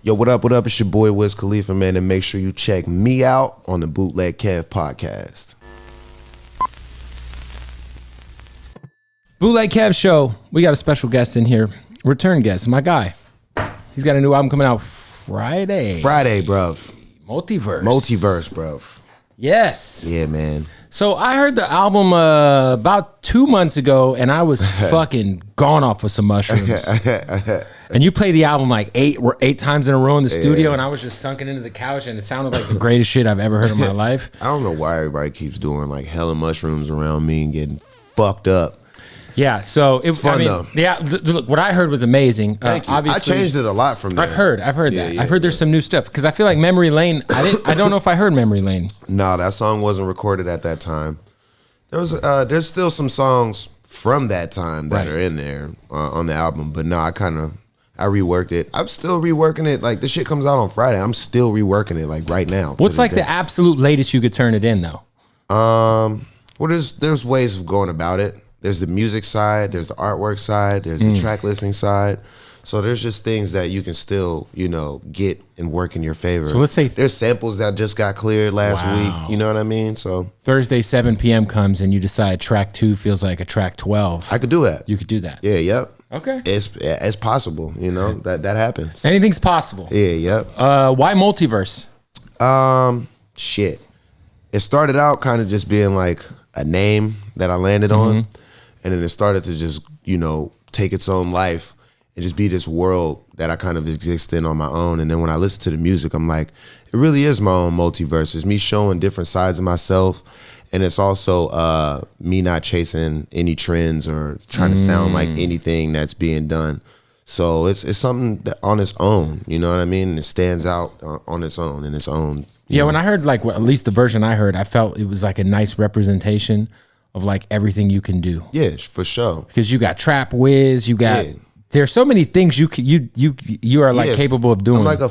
Yo, what up, what up? It's your boy Wiz Khalifa, man, and make sure you check me out on the Bootleg Kev podcast. Bootleg Kev show. We got a special guest in here. Return guest, my guy. He's got a new album coming out Friday. Friday, bruv. Multiverse, bruv. Yes. Yeah, man. So I heard the album about 2 months ago, and I was fucking gone off with some mushrooms. And you played the album like eight times in a row in the studio, and I was just sunken into the couch, and it sounded like the greatest shit I've ever heard in my life. I don't know why everybody keeps doing like hella mushrooms around me and getting fucked up. Yeah, so it's fun though. Yeah, look, what I heard was amazing. Thank you. Obviously, I changed it a lot from there. I've heard that. I've heard there's some new stuff because I feel like Memory Lane. I don't know if I heard Memory Lane. No, that song wasn't recorded at that time. There's still some songs from that time that are in there on the album, but no, I reworked it. I'm still reworking it. Like this shit comes out on Friday. I'm still reworking it like right now. What's like the absolute latest you could turn it in though? Well, there's ways of going about it. There's the music side, there's the artwork side, there's the track listing side. So there's just things that you can still, get and work in your favor. So let's say there's samples that just got cleared last week. You know what I mean? So Thursday 7 p.m. comes and you decide track 2 feels like a track 12. I could do that. You could do that. Yeah, yep. Okay. It's possible, that happens. Anything's possible. Yeah, yep. Why Multiverse? Shit. It started out kind of just being like a name that I landed on. And then it started to just, take its own life and just be this world that I kind of exist in on my own. And then when I listen to the music, I'm like, it really is my own multiverse. It's me showing different sides of myself. And it's also me not chasing any trends or trying to sound like anything that's being done. So it's something that on its own, you know what I mean? And it stands out on its own, in its own. Yeah, when I heard at least the version I heard, I felt it was like a nice representation of like everything you can do. Yeah, for sure. Because you got trap whiz, you got there's so many things you are like capable of doing. I'm like I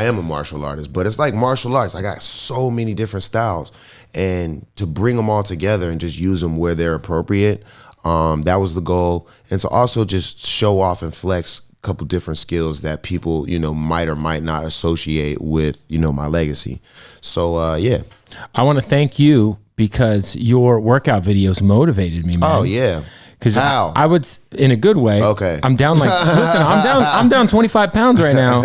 am a martial artist, but it's like martial arts. I got so many different styles, and to bring them all together and just use them where they're appropriate, that was the goal. And to also just show off and flex a couple different skills that people might or might not associate with my legacy. So yeah, I want to thank you because your workout videos motivated me, man. Oh yeah. Because I would, in a good way. Okay. I'm down I'm down 25 pounds right now.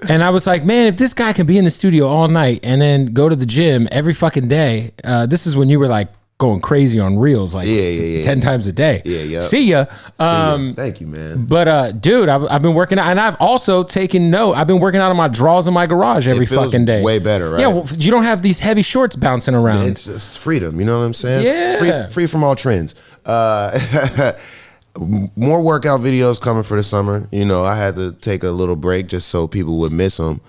And I was like, man, if this guy can be in the studio all night and then go to the gym every fucking day, this is when you were like going crazy on reels, like 10 times a day. Yeah. See ya. Thank you, man. But dude, I've been working out, and I've also taken note. I've been working out on my drawers in my garage every fucking day. Way better, right? Yeah, well, you don't have these heavy shorts bouncing around. It's freedom, you know what I'm saying? Yeah. Free from all trends. More workout videos coming for the summer. I had to take a little break just so people would miss them.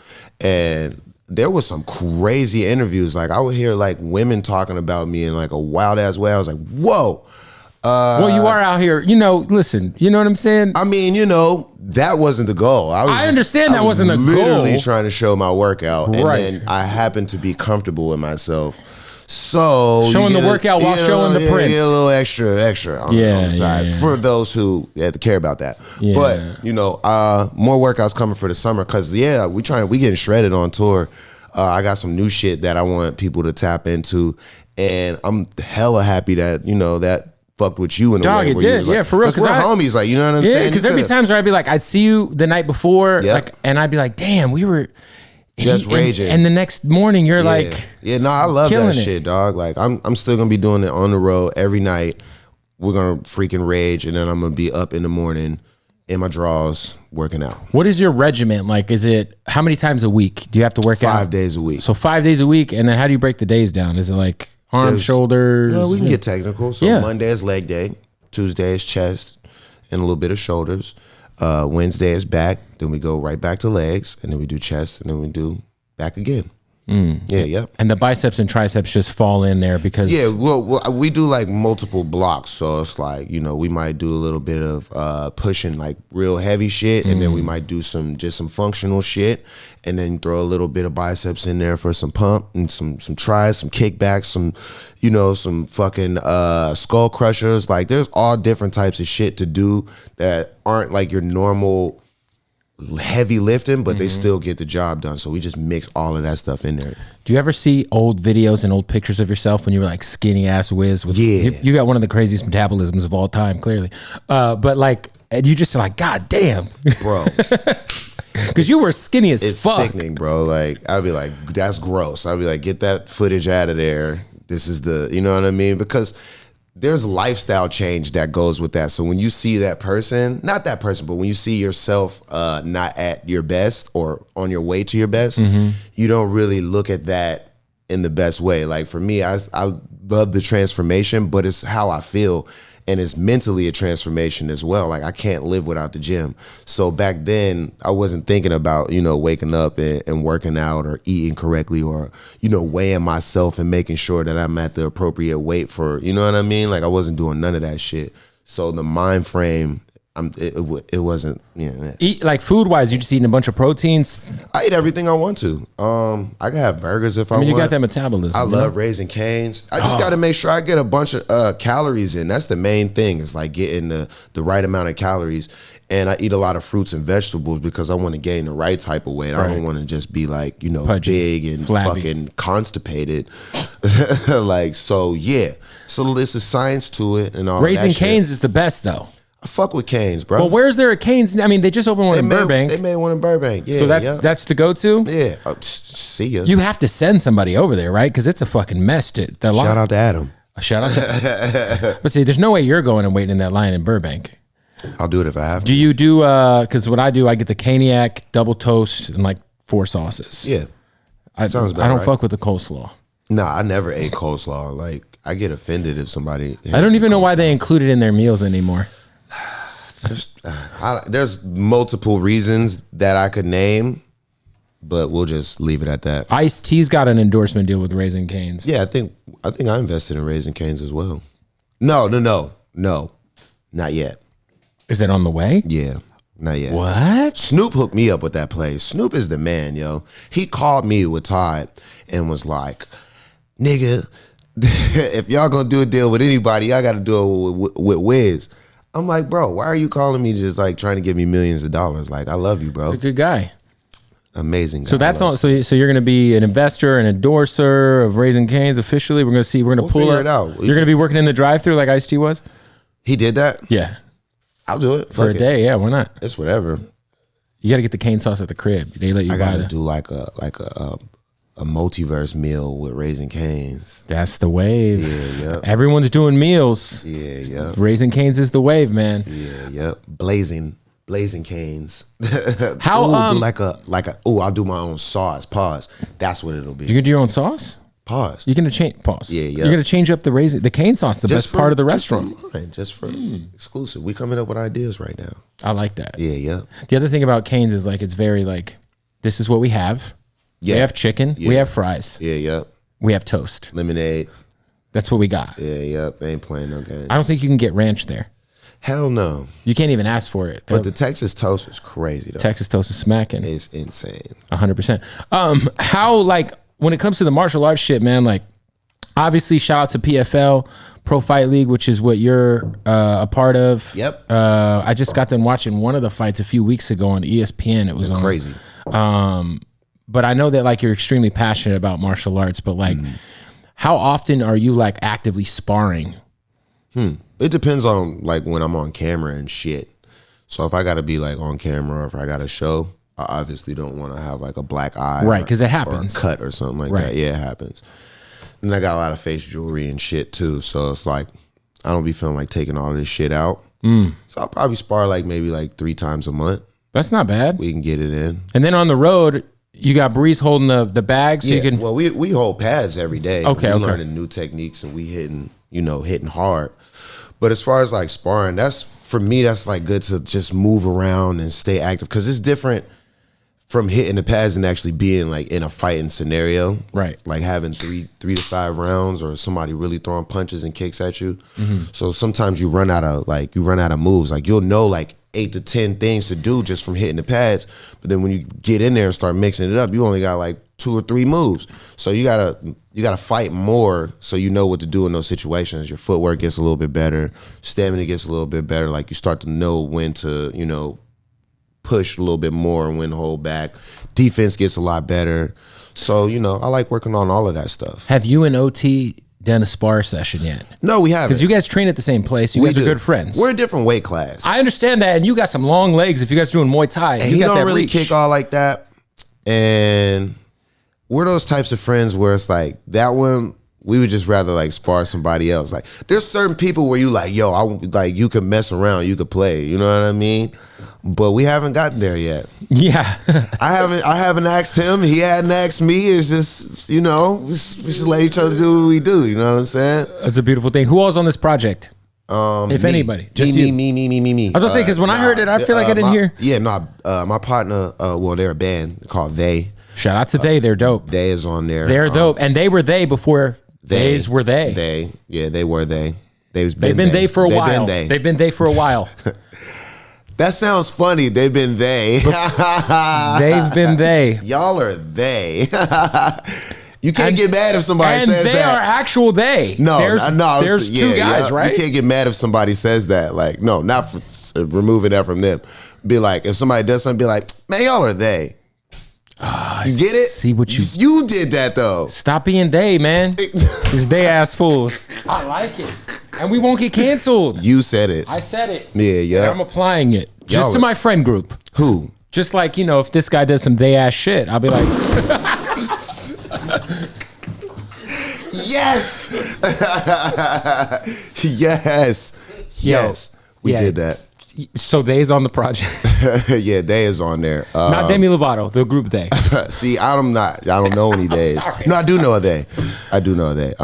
And there was some crazy interviews. Like I would hear like women talking about me in like a wild ass way. I was like, whoa. Well, you are out here, listen, you know what I'm saying? I mean, that wasn't the goal. I understand that wasn't the goal. Literally trying to show my workout. Right. And then I happened to be comfortable with myself. So showing the workout while showing the prints. A little extra on the side for those who care about that. Yeah. But more workouts coming for the summer because we getting shredded on tour. I got some new shit that I want people to tap into, and I'm hella happy that that fucked with you in a way. It did, like, for real. Because we're homies, like you know what I'm saying. Because there'd be times where I'd be like, I'd see you the night before, and I'd be like, damn, we were. Just raging. And the next morning you're like, I love that shit, dog. Like I'm still gonna be doing it on the road every night. We're gonna freaking rage, and then I'm gonna be up in the morning in my drawers working out. What is your regiment like? Is it how many times a week do you have to work out? 5 days a week. So 5 days a week, and then how do you break the days down? Is it like arms, shoulders? No, we can get technical. So Monday is leg day, Tuesday is chest, and a little bit of shoulders. Wednesday is back, then we go right back to legs, and then we do chest, and then we do back again. And the biceps and triceps just fall in there because well, we do like multiple blocks, so it's like we might do a little bit of pushing like real heavy shit, and then we might do some functional shit, and then throw a little bit of biceps in there for some pump and some tries, some kickbacks, some fucking skull crushers. Like there's all different types of shit to do that aren't like your normal heavy lifting, but they still get the job done. So we just mix all of that stuff in there. Do you ever see old videos and old pictures of yourself when you were like skinny ass Wiz? You got one of the craziest metabolisms of all time, clearly. But like, and you just like, God damn, bro. Because you were skinny as it's fuck. It's sickening, bro. Like, I'd be like, that's gross. I'd be like, get that footage out of there. This is you know what I mean? Because there's lifestyle change that goes with that. So when you see that person, not that person, but when you see yourself not at your best or on your way to your best, you don't really look at that in the best way. Like for me, I love the transformation, but it's how I feel. And it's mentally a transformation as well. Like I can't live without the gym. So back then I wasn't thinking about, waking up and working out or eating correctly or, weighing myself and making sure that I'm at the appropriate weight for, you know what I mean? Like I wasn't doing none of that shit. So the mind frame, it wasn't, Eat, like food wise, you just eating a bunch of proteins? I eat everything I want to. I can have burgers if I want. You got that metabolism. I love Raising Cane's. I just got to make sure I get a bunch of calories in. That's the main thing. Is like getting the right amount of calories. And I eat a lot of fruits and vegetables because I want to gain the right type of weight. I don't want to just be like, Pudgy, big and flabby, fucking constipated. Like, so yeah. So there's a science to it and all Raising that Cane's shit. is the best though. I fuck with Cane's, bro. Well, where's there a Cane's? I mean, they just opened one in Burbank. They made one in Burbank. Yeah. So that's the go-to? Yeah. See ya. You have to send somebody over there, right? Because it's a fucking mess. Shout out to Adam. Shout out to But see, there's no way you're going and waiting in that line in Burbank. I'll do it if I have to. Do you do, because what I do, I get the Caniac, double toast, and like 4 sauces. Yeah. Sounds bad, I don't fuck with the coleslaw. Nah, I never ate coleslaw. Like, I get offended if somebody... I don't even know why they include it in their meals anymore. There's multiple reasons that I could name, but we'll just leave it at that. Ice-T's got an endorsement deal with Raising Cane's. Yeah, I think I invested in Raising Cane's as well. No, not yet. Is it on the way? Yeah, not yet. What? Snoop hooked me up with that place. Snoop is the man, yo. He called me with Todd and was like, nigga, if y'all gonna do a deal with anybody, y'all gotta do it with Wiz. I'm like, bro, why are you calling me just like trying to give me millions of dollars? Like, I love you, bro. You're a good guy. Amazing guy. So that's all. So you're going to be an investor, an endorser of Raising Cane's officially. We're going to see. We're going to pull it out. You're going to be working in the drive-thru like Ice-T was. He did that. Yeah, I'll do it for a day. Yeah, why not? It's whatever. You got to get the cane sauce at the crib. They let you. I got to do like a multiverse meal with Raising Cane's. That's the wave. Yeah, yep. Everyone's doing meals. Yeah, yeah. Raising Cane's is the wave, man. Yeah, yep. Blazing Cane's. How I'll do my own sauce. Pause. That's what it'll be. You can do your own sauce? Pause. You're gonna change. Pause. Yeah, yeah. You're gonna change up the cane sauce, the best part of the restaurant. Just for exclusive. We coming up with ideas right now. I like that. Yeah, yeah. The other thing about Cane's is like it's very like this is what we have. Yeah. We have chicken. Yeah. We have fries. Yeah, yeah. We have toast. Lemonade. That's what we got. Yeah, yeah. They ain't playing no games. I don't think you can get ranch there. Hell no. You can't even ask for it. But the Texas toast is crazy though. Texas toast is smacking. It's insane. 100%. How like when it comes to the martial arts shit, man, like obviously shout out to PFL, Pro Fight League, which is what you're a part of. Yep. I just got done watching one of the fights a few weeks ago on ESPN. It was crazy. But I know that like you're extremely passionate about martial arts, but like how often are you like actively sparring? It depends on like when I'm on camera and shit. So if I gotta be like on camera or if I got a show, I obviously don't want to have like a black eye. Right, because it happens. Or a cut or something like that. Yeah, it happens. And I got a lot of face jewelry and shit too. So it's like I don't be feeling like taking all of this shit out. So I'll probably spar like maybe like 3 times a month. That's not bad. We can get it in. And then on the road, you got Breeze holding the bag, so you can. Well, we hold pads every day. Okay, we learning new techniques and we hitting hard. But as far as like sparring, for me, that's like good to just move around and stay active because it's different from hitting the pads and actually being like in a fighting scenario. Right. Like having three to 5 rounds or somebody really throwing punches and kicks at you. So sometimes you run out of moves. Like you'll know like 8 to 10 things to do just from hitting the pads. But then when you get in there and start mixing it up, you only got like 2 or 3 moves. So you gotta fight more so you know what to do in those situations. Your footwork gets a little bit better, stamina gets a little bit better. Like you start to know when to, push a little bit more and win hold back. Defense gets a lot better. So, you know, I like working on all of that stuff. Have you and OT done a spar session yet? No, we haven't. Because you guys train at the same place. You guys are good friends. We're a different weight class. I understand that, and you got some long legs if you guys are doing Muay Thai. And you he got don't that really reach. kick all like that. And we're those types of friends where it's like, that one, we would just rather like spar somebody else. Like, there's certain people where you like, yo, like you could mess around, you could play, you know what I mean? But we haven't gotten there yet. Yeah. I haven't asked him. He hadn't asked me. It's just, you know, we just let each other do what we do. You know what I'm saying? That's a beautiful thing. Who all's on this project? If anybody. Just me. I was gonna say, because when I heard it, I feel like I didn't hear. Yeah, no, my partner, well, they're a band called They. Shout out to They. They're dope. They is on there. They're dope. And they were they before They's were they. They. Yeah, they were they. They've been they for a while. They've been they for a while. That sounds funny. They've been they. They've been they. Y'all are they. You can't get mad if somebody says that. And they are actual they. No, there's two guys, right? You can't get mad if somebody says that. Like, no, not for, removing that from them. Be like, if somebody does something, be like, man, y'all are they. You get it? See what you did that though. Stop being they, man. These they ass fools. I like it. And we won't get canceled. You said it. I said it. Yeah. And I'm applying it. Just to my friend group. Who? Just like, you know, if this guy does some they ass shit, I'll be like, yes. Yes. We did that. So They's on the project. Yeah, They is on there. Not Demi Lovato, the group They. See, I don't know any Days. No, I do know a They.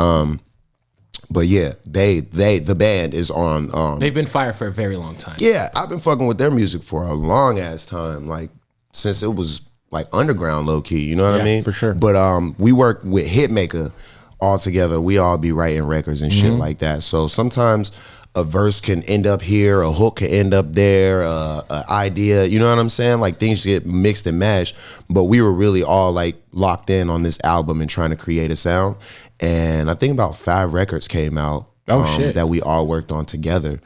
But yeah, the band is on. They've been fired for a very long time. Yeah, I've been fucking with their music for a long ass time, like since it was like underground, low key. You know what I mean? For sure. But we work with Hitmaker all together. We all be writing records and shit like that. So sometimes a verse can end up here, a hook can end up there, an idea. You know what I'm saying? Like things get mixed and mashed. But we were really all like locked in on this album and trying to create a sound. And I think about 5 records came out that we all worked on together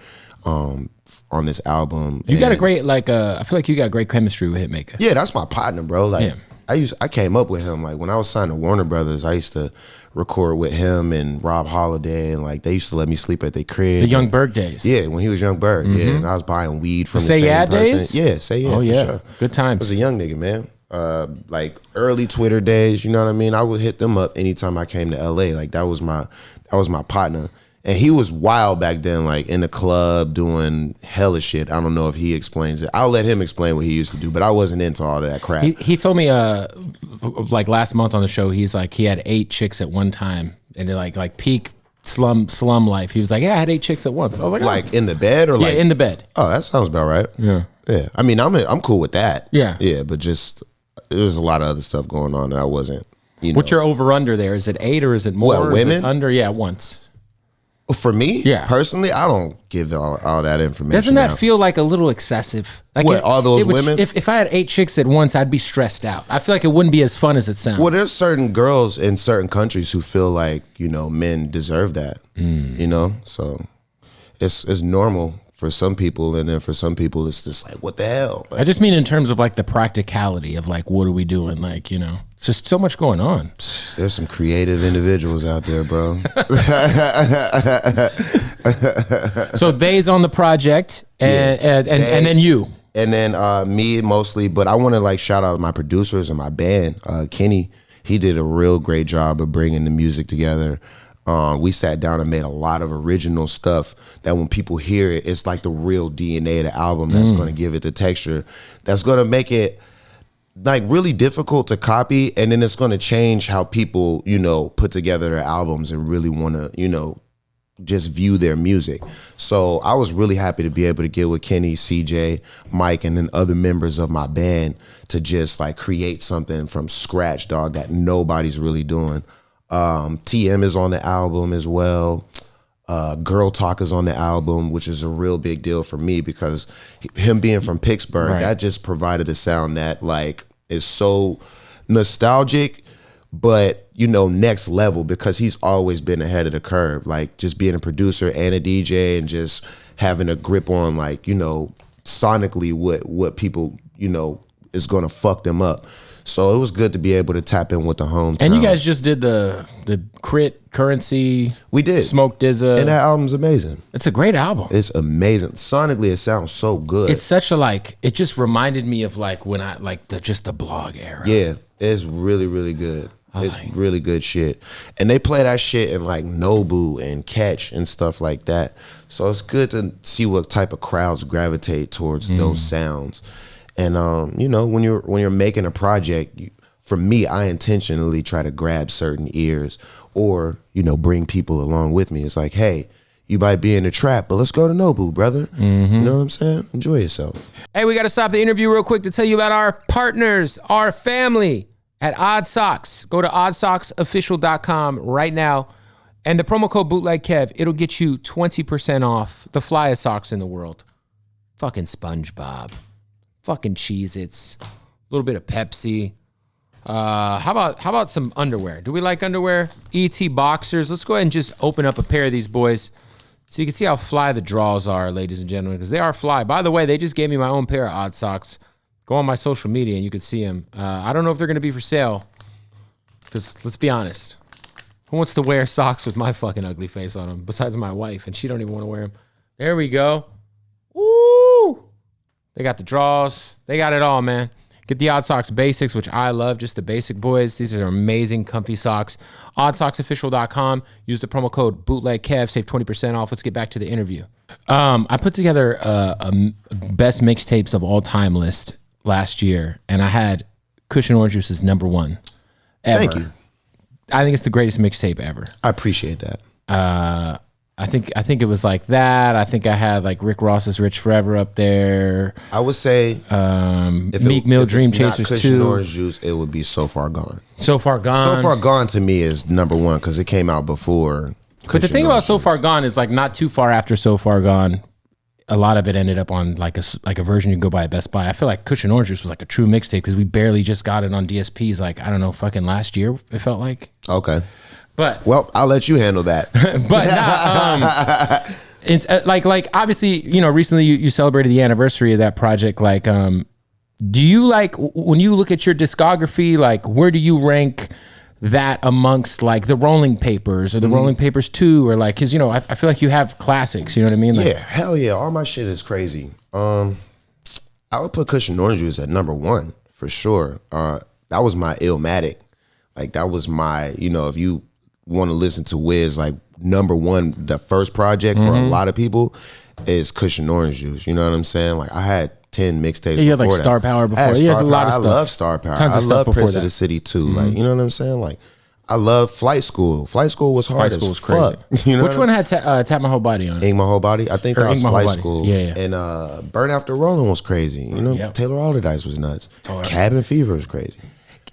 on this album. You got a great, like, I feel like you got great chemistry with Hitmaker. Yeah, that's my partner, bro. Like, I came up with him. Like, when I was signed to Warner Brothers, I used to record with him and Rob Holiday, and like they used to let me sleep at their crib. The Young Berg days. Yeah, when he was Young Berg. Yeah, and I was buying weed from the same person. Days? Yeah, Say Yeah. Oh, for yeah. sure. Good times. I was a young nigga, man. Like early Twitter days, you know what I mean? I would hit them up anytime I came to LA. Like that was my partner. And he was wild back then, like in the club doing hella shit. I don't know if he explains it. I'll let him explain what he used to do, but I wasn't into all of that crap. He told me like last month on the show, he's like he had 8 chicks at one time, and they're like peak slum life. He was like, yeah, I had 8 chicks at once. I was like, like in the bed or like in the bed. Oh, that sounds about right. Yeah. I mean, I'm cool with that. Yeah, but just there's a lot of other stuff going on that I wasn't. You know. What's your over under there? Is it 8 or is it more? What, women? Is it under? Yeah, once. For me, personally, I don't give all that information. Doesn't that out. feel like a little excessive? Like what, all those women? If I had 8 chicks at once, I'd be stressed out. I feel like it wouldn't be as fun as it sounds. Well, there's certain girls in certain countries who feel like, you know, men deserve that. You know, so it's normal for some people, and then for some people, it's just like, what the hell? Like, I just mean in terms of like the practicality of like, what are we doing? Like, you know, it's just so much going on. There's some creative individuals out there, bro. So They's on the project, and then you. And then me mostly, but I want to like shout out my producers and my band. Kenny, he did a real great job of bringing the music together. We sat down and made a lot of original stuff that when people hear it, it's like the real DNA of the album that's going to give it the texture, that's going to make it like really difficult to copy, and then it's going to change how people, you know, put together their albums and really want to, you know, just view their music. So I was really happy to be able to get with Kenny, CJ, Mike, and then other members of my band to just like create something from scratch, dog, that nobody's really doing. TM is on the album as well. Girl Talk is on the album, which is a real big deal for me because him being from Pittsburgh, that just provided a sound that like is so nostalgic, but you know, next level, because he's always been ahead of the curve. Like just being a producer and a DJ and just having a grip on like, you know, sonically what people, you know, is going to fuck them up. So it was good to be able to tap in with the hometown. And you guys just did the Crit, Currency. We did. Smoke Dizza. And that album's amazing. It's a great album. It's amazing. Sonically, it sounds so good. It's such a like, it just reminded me of like when I, like the blog era. Yeah, it's really, really good. It's like, really good shit. And they play that shit in like Nobu and Catch and stuff like that. So it's good to see what type of crowds gravitate towards those sounds. And you know, when you're making a project, for me, I intentionally try to grab certain ears or, you know, bring people along with me. It's like, hey, you might be in the trap, but let's go to Nobu, brother. You know what I'm saying? Enjoy yourself. Hey, we got to stop the interview real quick to tell you about our partners, our family at Odd Socks. Go to oddsocksofficial.com right now. And the promo code Bootleg Kev, it'll get you 20% off the flyest socks in the world. Fucking SpongeBob. Fucking Cheez-Its, a little bit of Pepsi. How about some underwear? Do we like underwear? ET boxers. Let's go ahead and just open up a pair of these boys so you can see how fly the draws are, ladies and gentlemen, because they are fly. By the way, they just gave me my own pair of Odd Socks. Go on my social media and you can see them. I don't know if they're going to be for sale because let's be honest. Who wants to wear socks with my fucking ugly face on them besides my wife? And she don't even want to wear them. There we go. Woo! They got the draws. They got it all, man. Get the Odd Socks Basics, which I love, just the basic boys. These are amazing, comfy socks. OddSocksOfficial.com. Use the promo code BootlegKev. Save 20% off. Let's get back to the interview. I put together a best mixtapes of all time list last year, and I had Cushion Orange Juice's #1 ever. Thank you. I think it's the greatest mixtape ever. I appreciate that. I think it was like that. I think I had like Rick Ross's Rich Forever up there. I would say Meek Mill Dream Chasers Cushion 2. Orange Juice, it would be So Far Gone. So Far Gone. So Far Gone to me is #1 because it came out before. But the thing about So Far Gone is like not too far after So Far Gone, a lot of it ended up on like a version you can go buy at Best Buy. I feel like Cushion Orange Juice was like a true mixtape because we barely just got it on DSPs like, I don't know, fucking last year it felt like. Okay. But well, I'll let you handle that. But it's like obviously, you know, recently you celebrated the anniversary of that project. Like, do you like when you look at your discography, like where do you rank that amongst like the Rolling Papers or the Rolling Papers 2 or like, cause you know, I feel like you have classics, you know what I mean? Like, yeah, hell yeah. All my shit is crazy. I would put Cushion Orange Juice at #1 for sure. That was my Illmatic. Like that was my, you know, if you want to listen to Wiz, like #1, the first project for a lot of people is Cushion Orange Juice. You know what I'm saying? Like I had 10 mixtapes. Yeah, you had like Star Power before. You had a lot of stuff. I love Star Power. Tons of I stuff love Prince that. of the City too. Like you know what I'm saying? Like I love Flight School. Flight School was hard as fuck. You know which one had Tap My Whole Body on it? Ink My Whole Body. I think that was Flight School. Yeah. And Burn After Rolling was crazy. You know, Taylor Alderdice was nuts. Cabin Fever was crazy.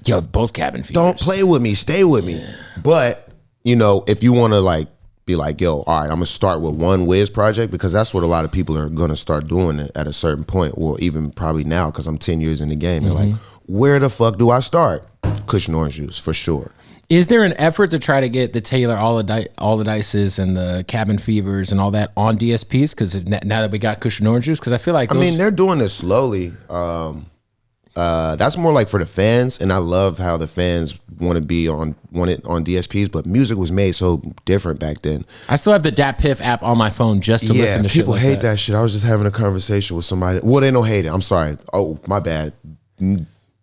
Yo, both Cabin Fevers. Don't play with me. Stay with me. But you know, if you want to like be like, yo, all right, I'm gonna start with one Wiz project because that's what a lot of people are gonna start doing at a certain point. Well, even probably now because I'm 10 years in the game. They're like, where the fuck do I start? Cushion Orange Juice for sure. Is there an effort to try to get the Taylor Alderdices and the Cabin Fevers and all that on DSPs? Because now that we got Cushion Orange Juice, because I feel like I mean they're doing this slowly. That's more like for the fans, and I love how the fans want it on DSPs. But music was made so different back then. I still have the Dat Piff app on my phone just to listen to shit. People hate that shit. I was just having a conversation with somebody. Well, they don't hate it. I'm sorry. Oh, my bad.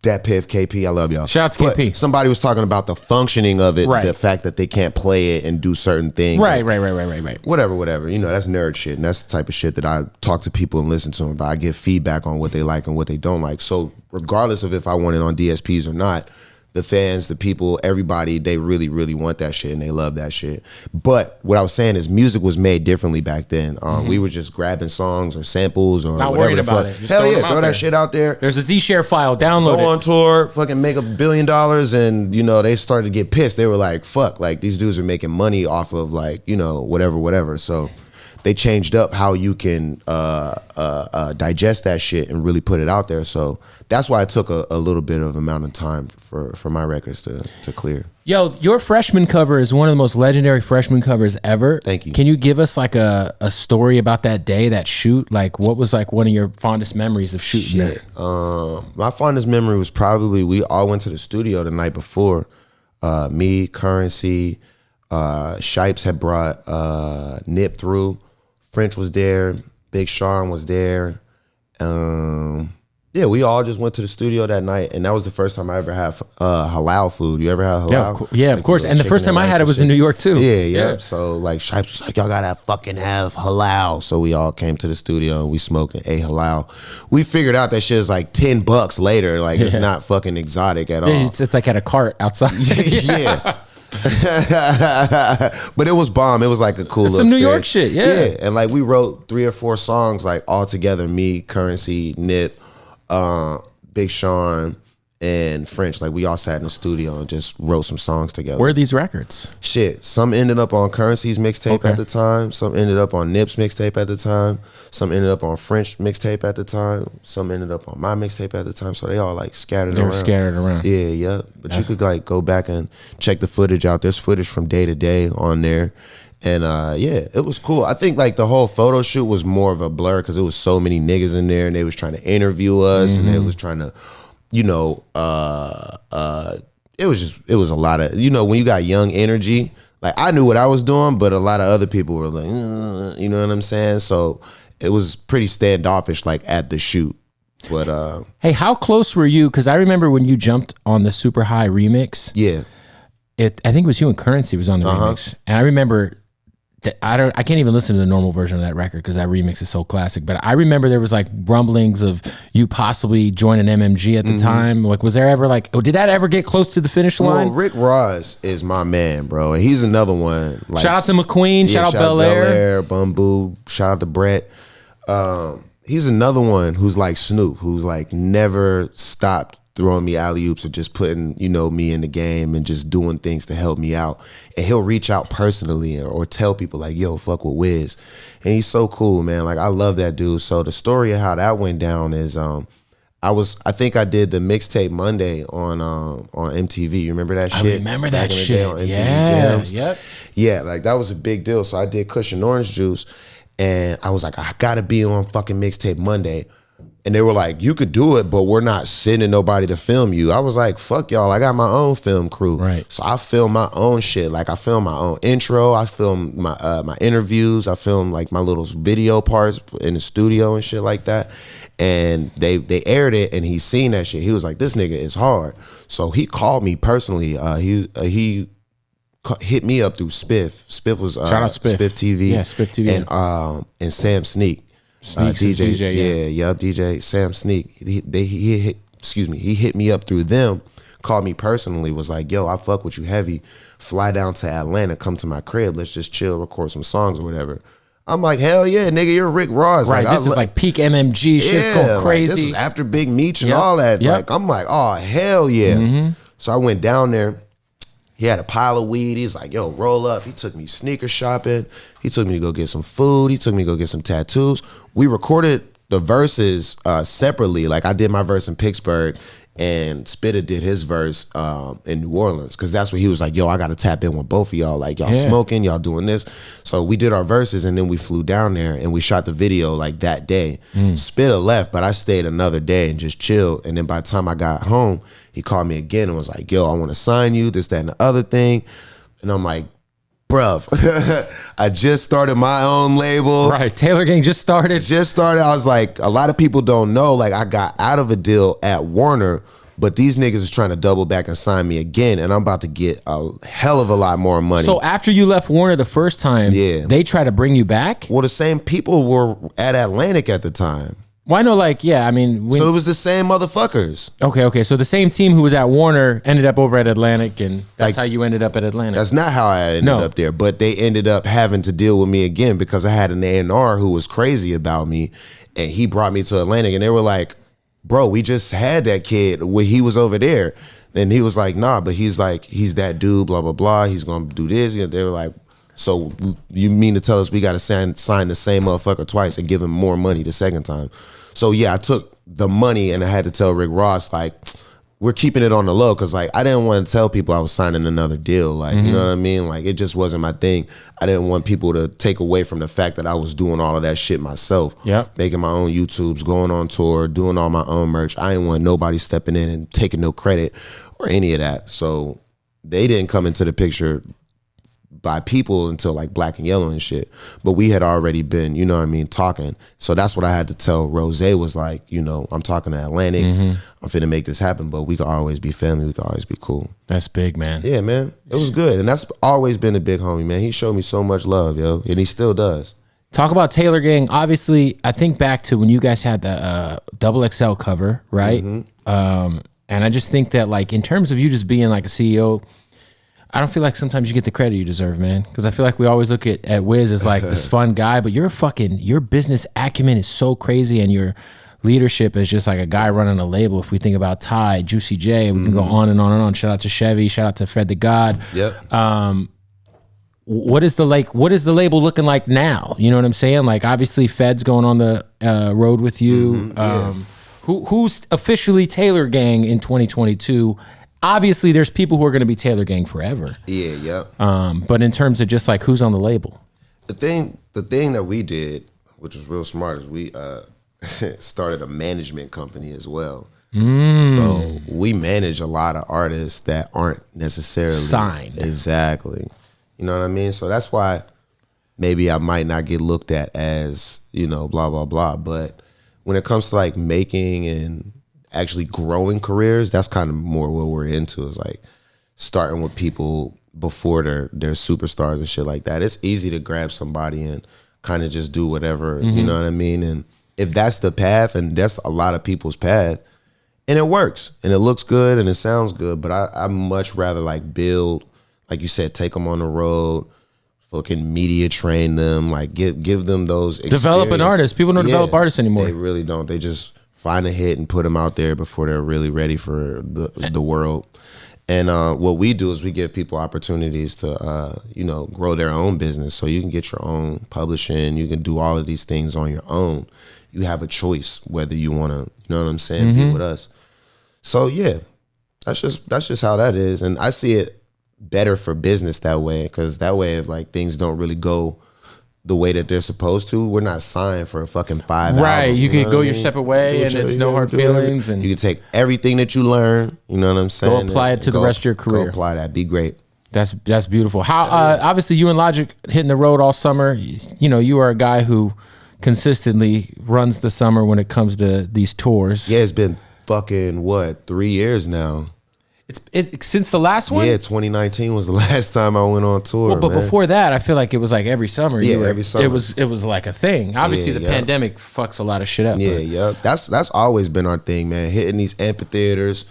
Dat Piff, KP, I love y'all. Shout out to KP. But somebody was talking about the functioning of it, the fact that they can't play it and do certain things. Right. Whatever. You know, that's nerd shit, and that's the type of shit that I talk to people and listen to them about. I give feedback on what they like and what they don't like. So regardless of if I want it on DSPs or not, the fans, the people, everybody, they really, really want that shit and they love that shit. But what I was saying is music was made differently back then. We were just grabbing songs or samples or not whatever. Worried about it. Just hell yeah, throw that shit out there. There's a Z-Share file, download it. Go on tour, fucking make $1 billion, and you know, they started to get pissed. They were like, fuck, like these dudes are making money off of like, you know, whatever. So they changed up how you can digest that shit and really put it out there. So that's why it took a little bit of amount of time for my records to clear. Yo, your freshman cover is one of the most legendary freshman covers ever. Thank you. Can you give us like a story about that day, that shoot? Like, what was like one of your fondest memories of shooting that? My fondest memory was probably we all went to the studio the night before. Me, Currency, Shipes had brought Nip through. French was there. Big Sean was there. Yeah, we all just went to the studio that night, and that was the first time I ever had halal food. You ever had halal? Yeah, of course. And the first time I had it was in New York too. Yeah. So like Shipes was like, y'all gotta fucking have halal. So we all came to the studio and we smoked and ate halal. We figured out that shit is like $10 later. Like it's not fucking exotic at all. It's like at a cart outside. Yeah. But it was bomb. It was like a cool little some New York shit. Yeah. And like we wrote 3 or 4 songs like all together. Me, Currency, Nip, Big Sean, and French. Like we all sat in the studio and just wrote some songs together. Where are these records? Shit, some ended up on Currency's mixtape at the time. Some ended up on Nip's mixtape at the time. Some ended up on French mixtape at the time. Some ended up on my mixtape at the time. So they all like scattered around. They were scattered around. Yeah. But you could like go back and check the footage out. There's footage from day to day on there. And yeah, it was cool. I think like the whole photo shoot was more of a blur because it was so many niggas in there and they was trying to interview us and they was trying to, you know, it was a lot of, you know, when you got young energy, like I knew what I was doing, but a lot of other people were like, you know what I'm saying? So it was pretty standoffish like at the shoot. But hey, how close were you? Because I remember when you jumped on the Super High remix. Yeah. I think it was you and Currency was on the remix. And I remember I can't even listen to the normal version of that record because that remix is so classic. But I remember there was like rumblings of you possibly joining MMG at the time. Like, was there ever like, did that ever get close to the finish line? Well, Rick Ross is my man, bro. And he's another one. Like, shout out to McQueen. Shout out Bel Air. Bumbu. Shout out to Brett. He's another one who's like Snoop, who's like never stopped throwing me alley-oops or just putting, you know, me in the game and just doing things to help me out. And he'll reach out personally or tell people like, yo, fuck with Wiz. And he's so cool, man. Like, I love that dude. So the story of how that went down is I think I did the Mixtape Monday on MTV. You remember that shit? I remember that shit. On MTV yeah. Jams. Yep. Yeah, like that was a big deal. So I did Cushion Orange Juice and I was like, I gotta be on fucking Mixtape Monday. And they were like, you could do it, but we're not sending nobody to film you. I was like, fuck y'all, I got my own film crew. Right. So I filmed my own shit. Like I filmed my own intro. I filmed my interviews. I filmed like my little video parts in the studio and shit like that. And they aired it and he seen that shit. He was like, this nigga is hard. So he called me personally. He hit me up through Spiff. Spiff was shout out Spiff. Spiff TV. Yeah, Spiff TV. And Sam Sneak. DJ Sam Sneak. He hit me up through them, called me personally, was like, yo, I fuck with you heavy. Fly down to Atlanta, come to my crib, let's just chill, record some songs or whatever. I'm like, hell yeah, nigga, you're Rick Ross. Right, like, this is like peak MMG, shit's going crazy. Like, this is after Big Meech and all that. Like, I'm like, oh, hell yeah. So I went down there. He had a pile of weed. He's like, yo, roll up. He took me sneaker shopping. He took me to go get some food. He took me to go get some tattoos. We recorded the verses separately. Like I did my verse in Pittsburgh and Spitta did his verse in New Orleans because that's where he was like, yo, I got to tap in with both of y'all. Like y'all smoking, y'all doing this. So we did our verses and then we flew down there and we shot the video like that day. Spitta left, but I stayed another day and just chilled. And then by the time I got home, he called me again and was like, yo, I want to sign you, this, that, and the other thing. And I'm like, bruv, I just started my own label. Right, Taylor Gang just started. I was like, a lot of people don't know, like I got out of a deal at Warner, but these niggas is trying to double back and sign me again, and I'm about to get a hell of a lot more money. So after you left Warner the first time, they try to bring you back? Well, the same people were at Atlantic at the time. Well, I know, like, yeah, I mean... so it was the same motherfuckers. Okay. So the same team who was at Warner ended up over at Atlantic, and that's like, how you ended up at Atlantic. That's not how I ended up there, but they ended up having to deal with me again because I had an A&R who was crazy about me, and he brought me to Atlantic, and they were like, bro, we just had that kid when he was over there. And he was like, nah, but he's like, he's that dude, blah, blah, blah. He's going to do this. And they were like, So you mean to tell us we got to sign the same motherfucker twice and give him more money the second time? So yeah, I took the money and I had to tell Rick Ross, like, we're keeping it on the low, because like I didn't want to tell people I was signing another deal. Like, you know what I mean? Like, it just wasn't my thing. I didn't want people to take away from the fact that I was doing all of that shit myself. Making my own YouTubes, going on tour, doing all my own merch. I didn't want nobody stepping in and taking no credit or any of that. So they didn't come into the picture by people until like Black and Yellow and shit. But we had already been, you know what I mean, talking. So that's what I had to tell Rose, was like, you know, I'm talking to Atlantic. I'm finna make this happen, but we could always be family. We could always be cool. That's big, man. Yeah, man. It was good. And that's always been a big homie, man. He showed me so much love, yo. And he still does. Talk about Taylor Gang. Obviously, I think back to when you guys had the double XL cover, right? And I just think that, like, in terms of you just being like a CEO, I don't feel like sometimes you get the credit you deserve, man. Because I feel like we always look at Wiz as like this fun guy, but your business acumen is so crazy, and your leadership is just like a guy running a label. If we think about Ty, Juicy J, we can go on and on and on. Shout out to Chevy, shout out to Fred the God. What is the label looking like now? You know what I'm saying? Like, obviously Fed's going on the road with you. Who's officially Taylor Gang in 2022? Obviously, there's people who are going to be Taylor Gang forever. But in terms of just like who's on the label, the thing that we did, which was real smart, is we started a management company as well. So we manage a lot of artists that aren't necessarily signed. Exactly. You know what I mean? So that's why maybe I might not get looked at as, you know, blah blah blah. But when it comes to like making and actually growing careers, that's kind of more what we're into, is like starting with people before they're superstars and shit like that. It's easy to grab somebody and kind of just do whatever, you know what I mean? And if that's the path, and that's a lot of people's path, and it works and it looks good and it sounds good, but I much rather like build, like you said, take them on the road, fucking media train them, like give them those experiences. Develop an artist. People don't develop artists anymore. They really don't. They just find a hit and put them out there before they're really ready for the world. And what we do is we give people opportunities to, you know, grow their own business. So you can get your own publishing. You can do all of these things on your own. You have a choice whether you want to, you know what I'm saying, be with us. So yeah, that's just how that is. And I see it better for business that way, because that way, if like things don't really go the way that they're supposed to, we're not signed for a fucking 5 right album, you can go your separate way, and it's no hard feelings, and you can take everything that you learn, you know what I'm saying, go apply it to the rest of your career. Go apply that. Be great. That's beautiful. How obviously you and Logic hitting the road all summer. You know, you are a guy who consistently runs the summer when it comes to these tours. Yeah, it's been fucking 3 years now. It's since the last one? Yeah, 2019 was the last time I went on tour. Well, but before that, I feel like it was like every summer. Yeah, every summer. It was like a thing. Obviously, the pandemic fucks a lot of shit up. Yeah. That's always been our thing, man. Hitting these amphitheaters.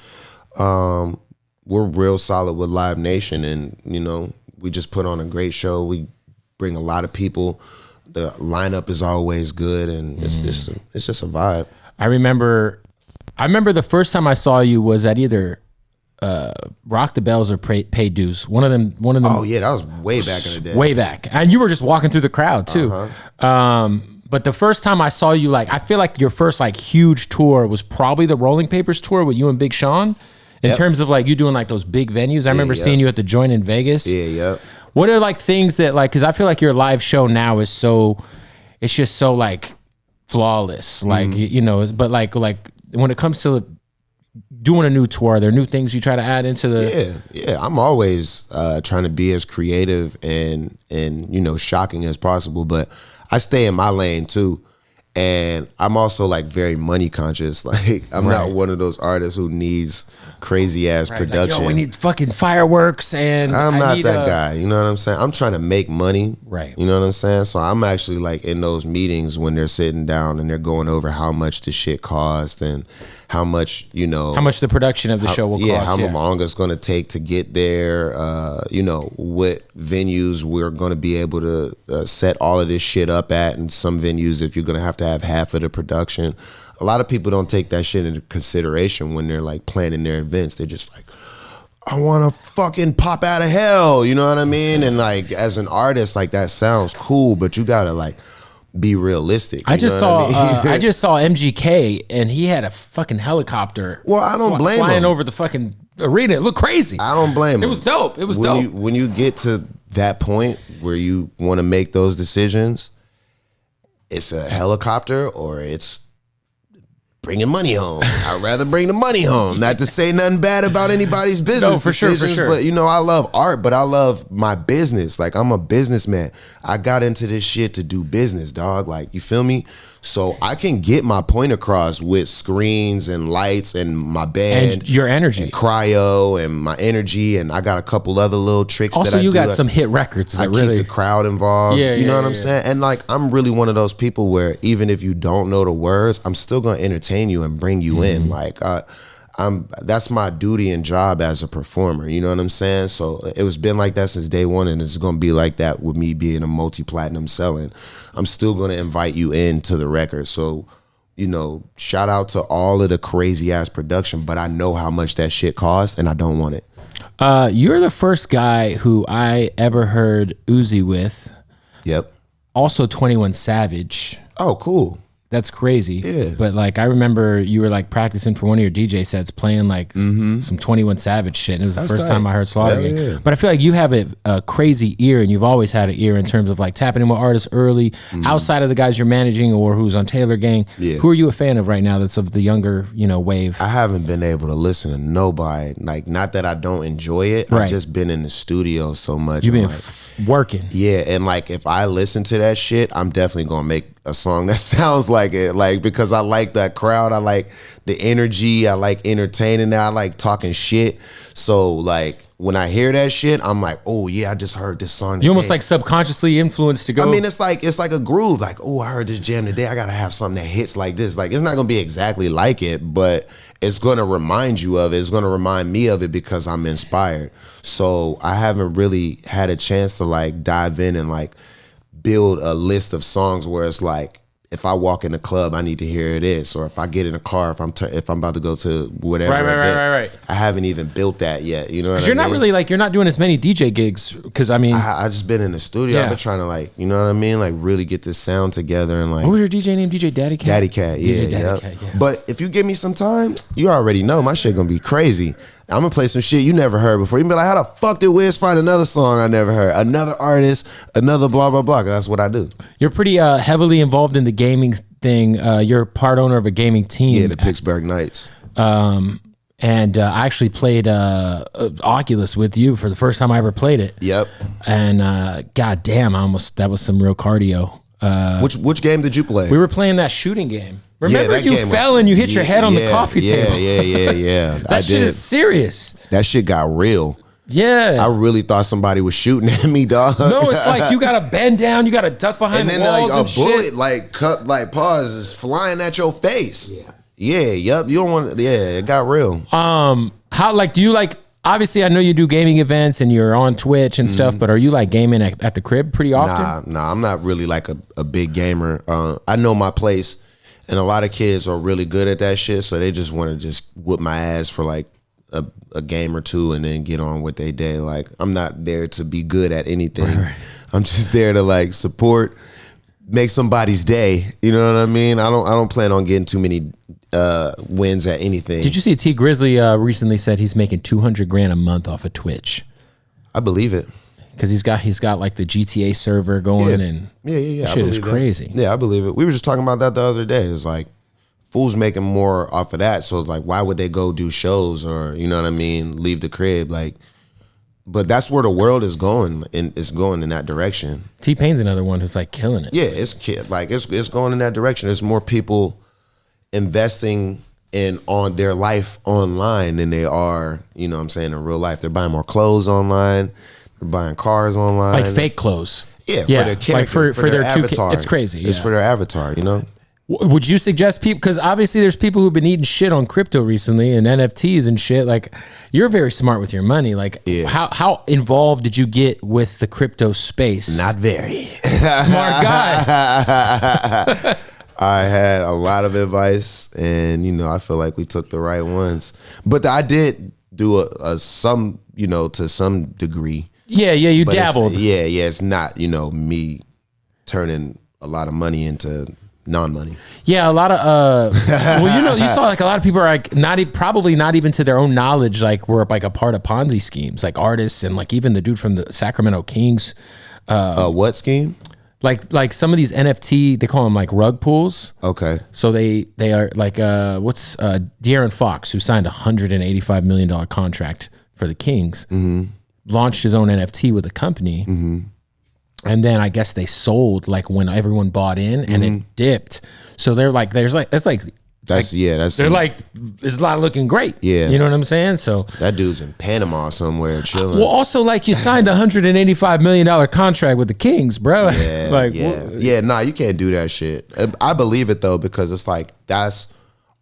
We're real solid with Live Nation, and you know, we just put on a great show. We bring a lot of people. The lineup is always good, and it's just a vibe. I remember the first time I saw you was at either Rock the Bells or Pay Dues. One of them. Oh yeah, that was way back in the day. Way back, and you were just walking through the crowd too. But the first time I saw you, like, I feel like your first like huge tour was probably the Rolling Papers tour with you and Big Sean. In terms of like you doing like those big venues, I remember seeing you at the Joint in Vegas. Yeah. What are like things that like, because I feel like your live show now is it's just so like flawless, like you know. But like when it comes to doing a new tour, are there new things you try to add into the? Yeah. I'm always trying to be as creative and you know, shocking as possible, but I stay in my lane too. And I'm also like very money conscious. Like I'm not one of those artists who needs crazy ass production. Like, yo, we need fucking fireworks, and I'm not that guy. You know what I'm saying? I'm trying to make money. Right. You know what I'm saying? So I'm actually like in those meetings when they're sitting down and they're going over how much the shit cost and how much, you know, how much the production of the show will cost. How long it's going to take to get there. You know, what venues we're going to be able to set all of this shit up at, and some venues if you're going to have half of the production. A lot of people don't take that shit into consideration when they're like planning their events. They're just like, I want to fucking pop out of hell, you know what I mean? And like as an artist, like that sounds cool, but you gotta like be realistic. I just saw I just saw MGK and he had a fucking helicopter. Well, I don't blame him. Flying over the fucking arena. It looked crazy. I don't blame him. It was dope. It was dope. When you get to that point where you want to make those decisions, it's a helicopter or it's bringing money home. I'd rather bring the money home. Not to say nothing bad about anybody's business decisions, but you know, I love art, but I love my business. Like I'm a businessman. I got into this shit to do business, dog. Like, you feel me? So I can get my point across with screens and lights and my band, and your energy, and cryo, and my energy, and I got a couple other little tricks. Also, that I you do. got some hit records. I keep the crowd involved. Yeah, you know what I'm saying? And like, I'm really one of those people where even if you don't know the words, I'm still gonna entertain you and bring you in. Like, that's my duty and job as a performer. You know what I'm saying? So it was been like that since day one, and it's gonna be like that with me being a multi-platinum selling. I'm still gonna invite you into the record. So, you know, shout out to all of the crazy ass production, but I know how much that shit costs, and I don't want it. You're the first guy who I ever heard Uzi with. Yep. Also 21 Savage. Oh, cool. That's crazy. Yeah. But like, I remember you were like practicing for one of your DJ sets, playing like some 21 Savage shit. And it was the first time I heard Slaughter Gang. Yeah. But I feel like you have a crazy ear, and you've always had an ear in terms of like tapping in with artists early, outside of the guys you're managing or who's on Taylor Gang. Yeah. Who are you a fan of right now that's of the younger, you know, wave? I haven't been able to listen to nobody. Like, not that I don't enjoy it. I've just been in the studio so much. You've been like, working. Yeah, and like if I listen to that shit, I'm definitely gonna make a song that sounds like it. Like, because I like that crowd, I like the energy, I like entertaining that, I like talking shit. So like when I hear that shit, I'm like, oh yeah, I just heard this song today. You almost like subconsciously influenced to go. I mean, it's like a groove. Like, oh, I heard this jam today, I gotta have something that hits like this. Like, it's not gonna be exactly like it, but it's gonna remind you of it. It's gonna remind me of it because I'm inspired. So I haven't really had a chance to like dive in and like build a list of songs where it's like, if I walk in the club, I need to hear this, or if I get in a car, if I'm about to go to whatever right. I haven't even built that yet. You know what I mean? You're not really like, you're not doing as many DJ gigs, because I mean, I just been in the studio. I've been trying to like, you know what I mean, like really get this sound together and like. What was your DJ name? DJ Daddy Cat. Daddy Cat, yeah, Daddy Cat, yeah. But if you give me some time, you already know my shit gonna be crazy. I'm gonna play some shit you never heard before. You can be like, how the fuck did Wiz find another song I never heard? Another artist, another blah, blah, blah. That's what I do. You're pretty heavily involved in the gaming thing. You're part owner of a gaming team. Yeah, the Pittsburgh Knights. And I actually played Oculus with you for the first time I ever played it. Yep. And god damn, that was some real cardio. Which game did you play? We were playing that shooting game. Remember, you fell and you hit your head on the coffee table. Yeah. That shit is serious. That shit got real. Yeah. I really thought somebody was shooting at me, dog. No, it's like you gotta bend down, you gotta duck behind the walls like, and shit. A bullet, like cut, like pause, is flying at your face. Yep. You don't want. It got real. How like do you like? Obviously, I know you do gaming events and you're on Twitch and stuff, but are you like gaming at the crib pretty often? Nah, I'm not really like a big gamer. I know my place, and a lot of kids are really good at that shit, so they just want to just whoop my ass for like a game or two and then get on with their day. Like, I'm not there to be good at anything. Right. I'm just there to like support, make somebody's day. You know what I mean? I don't plan on getting too many wins at anything. Did you see T Grizzly recently said he's making $200,000 a month off of Twitch? I believe it. Because he's got like the GTA server going and shit is crazy. Yeah, I believe it. We were just talking about that the other day. It's like fools making more off of that. So it's like, why would they go do shows or, you know what I mean, leave the crib? Like, but that's where the world is going, and it's going in that direction. T-Pain's another one who's like killing it. Yeah, it's going in that direction. There's more people investing on their life online than they are, you know what I'm saying, in real life. They're buying more clothes online. They're buying cars online. Like fake clothes. Yeah, for their character, like for their avatar. It's crazy. It's for their avatar, you know? Would you suggest people, because obviously there's people who've been eating shit on crypto recently and NFTs and shit. Like, you're very smart with your money. Like, how involved did you get with the crypto space? Not very. Smart guy. I had a lot of advice, and you know, I feel like we took the right ones. But I did do a some, you know, to some degree. Yeah, you But dabbled. it's not, you know, me turning a lot of money into non-money. Yeah, a lot of well, you know, you saw like a lot of people are like probably not even to their own knowledge, like were like a part of Ponzi schemes, like artists and like even the dude from the Sacramento Kings. What scheme? Like some of these NFT, they call them like rug pools. Okay. So they are like what's De'Aaron Fox, who signed $185 million contract for the Kings, launched his own NFT with a company. And then I guess they sold like when everyone bought in and it dipped. So they're like, they're like it's not looking great. Yeah. You know what I'm saying? So that dude's in Panama somewhere chilling. well, also like you signed $185 million contract with the Kings, bro. Yeah, like, nah, you can't do that shit. I believe it though, because it's like, that's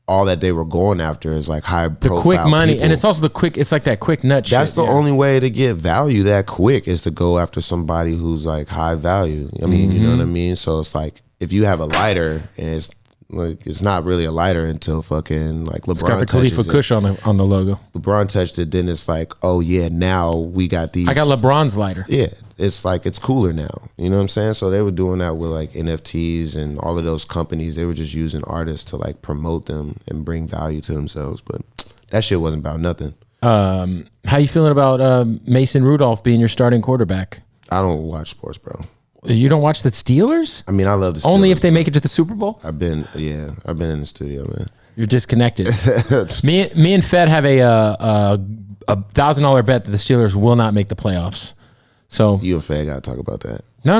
all that they were going after is like high profile, the quick money. people. And it's also it's like that quick nut shit. That's the only way to get value that quick, is to go after somebody who's like high value. I mean, you know what I mean? So it's like, if you have a lighter and it's not really a lighter until fucking like LeBron. It's got the Khalifa Kush on the logo. LeBron touched it, then it's like, oh yeah, now we got these. I got LeBron's lighter. Yeah, it's like, it's cooler now. You know what I'm saying? So they were doing that with like NFTs and all of those companies. They were just using artists to like promote them and bring value to themselves. But that shit wasn't about nothing. How you feeling about Mason Rudolph being your starting quarterback? I don't watch sports, bro. You don't watch the Steelers? I mean, I love the Steelers. Only if they make it to the Super Bowl? I've been in the studio, man. You're disconnected. me and Fed have a $1,000 bet that the Steelers will not make the playoffs. So you and Fed gotta talk about that. No.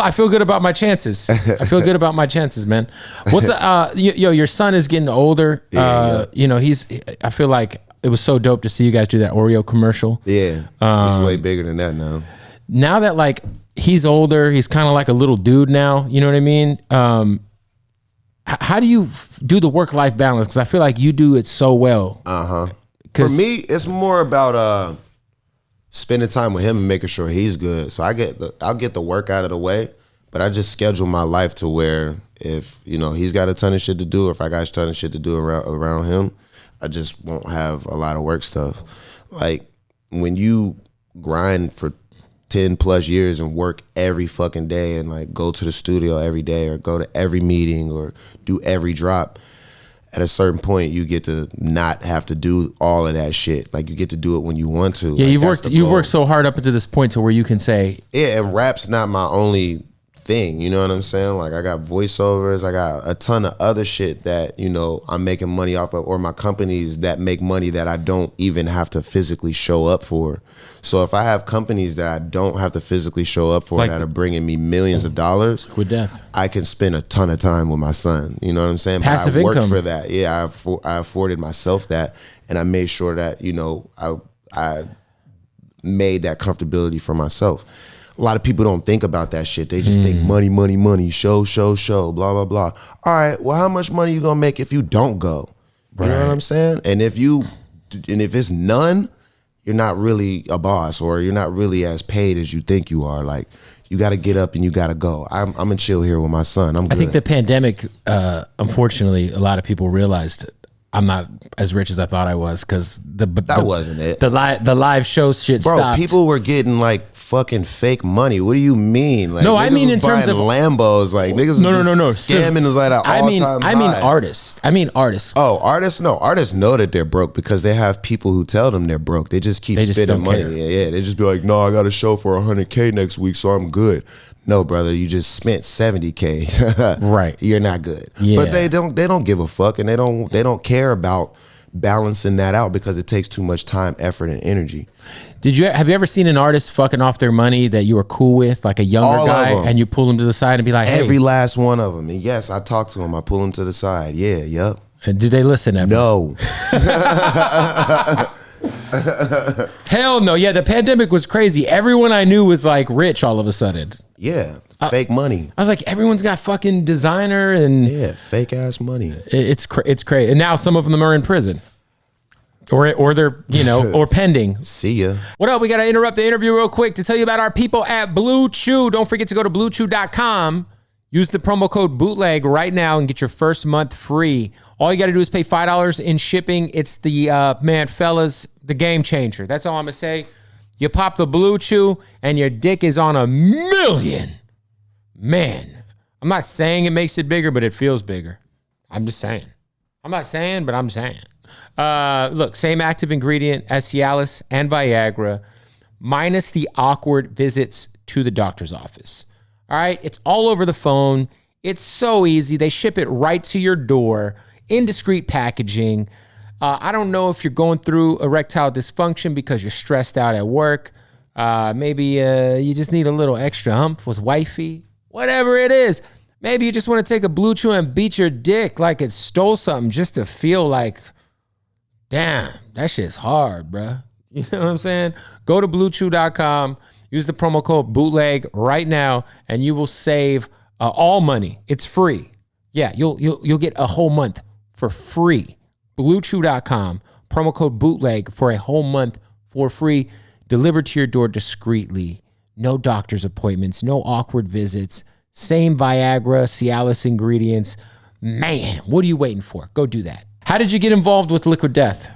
I feel good about my chances. I feel good about my chances, man. What's your son is getting older. You know, I feel like it was so dope to see you guys do that Oreo commercial. Yeah, he's way bigger than that now. Now that like he's older, he's kind of like a little dude now. You know what I mean? How do you do the work-life balance? Because I feel like you do it so well. For me, it's more about spending time with him and making sure he's good. So I'll get the work out of the way, but I just schedule my life to where if, you know, he's got a ton of shit to do, or if I got a ton of shit to do around him, I just won't have a lot of work stuff. Like when you grind for 10 plus years and work every fucking day and like go to the studio every day or go to every meeting or do every drop, at a certain point you get to not have to do all of that shit. Like you get to do it when you want to. Yeah, like, you've worked so hard up until this point to where you can say, yeah, and rap's not my only thing, you know what I'm saying? Like I got voiceovers, I got a ton of other shit that, you know, I'm making money off of, or my companies that make money that I don't even have to physically show up for. So if I have companies that I don't have to physically show up for, like, that are bringing me millions of dollars, with death, I can spend a ton of time with my son. You know what I'm saying? Passive but I worked income for that. Yeah, I afforded myself that, and I made sure that, you know, I made that comfortability for myself. A lot of people don't think about that shit. They just think money, money, money, show, blah, blah, blah. All right, well, how much money you gonna make if you don't go? You know what I'm saying? And if it's none, you're not really a boss, or you're not really as paid as you think you are. Like, you got to get up and you got to go. I'm gonna chill here with my son. I'm good. I think the pandemic, unfortunately, a lot of people realized I'm not as rich as I thought I was, because that wasn't it. The live show shit stopped. Bro, people were getting like fucking fake money. What do you mean? Like, no, I mean in terms of Lambos. Like niggas, no, scamming is like an all-time high. I mean artists. Oh, artists? No, artists know that they're broke because they have people who tell them they're broke. They just keep spending money. Yeah, they just be like, no, I got a show for $100K next week, so I'm good. No, brother, you just spent $70K. Right. You're not good. Yeah. But they don't give a fuck, and they don't care about balancing that out because it takes too much time, effort, and energy. Have you ever seen an artist fucking off their money that you were cool with, like a younger guy, and you pull him to the side and be like, hey. Every last one of them. And yes, I talk to him. I pull him to the side. Yeah, yep. And do they listen ever? No. Hell no. Yeah, the pandemic was crazy. Everyone I knew was like rich all of a sudden. Yeah, fake money. I was like, everyone's got fucking designer and fake ass money. It's crazy. And now some of them are in prison, or they're or pending. See ya. What up? We got to interrupt the interview real quick to tell you about our people at Blue Chew. Don't forget to go to BlueChew.com. Use the promo code Bootleg right now and get your first month free. All you got to do is pay $5 in shipping. It's the, man, fellas, the game changer. That's all I'm going to say. You pop the Blue Chew and your dick is on 1,000,000. Man, I'm not saying it makes it bigger, but it feels bigger. I'm just saying. I'm not saying, but I'm saying. Look, same active ingredient as Cialis and Viagra, minus the awkward visits to the doctor's office. All right, it's all over the phone. It's so easy. They ship it right to your door in discreet packaging. I don't know if you're going through erectile dysfunction because you're stressed out at work. Maybe you just need a little extra hump with wifey. Whatever it is. Maybe you just want to take a Blue Chew and beat your dick like it stole something just to feel like, damn, that shit's hard, bruh. You know what I'm saying? Go to BlueChew.com. Use the promo code Bootleg right now, and you will save all money. It's free. Yeah, you'll get a whole month for free. BlueChew.com, promo code Bootleg for a whole month for free, delivered to your door discreetly. No doctor's appointments, no awkward visits. Same Viagra, Cialis ingredients. Man, what are you waiting for? Go do that. How did you get involved with Liquid Death?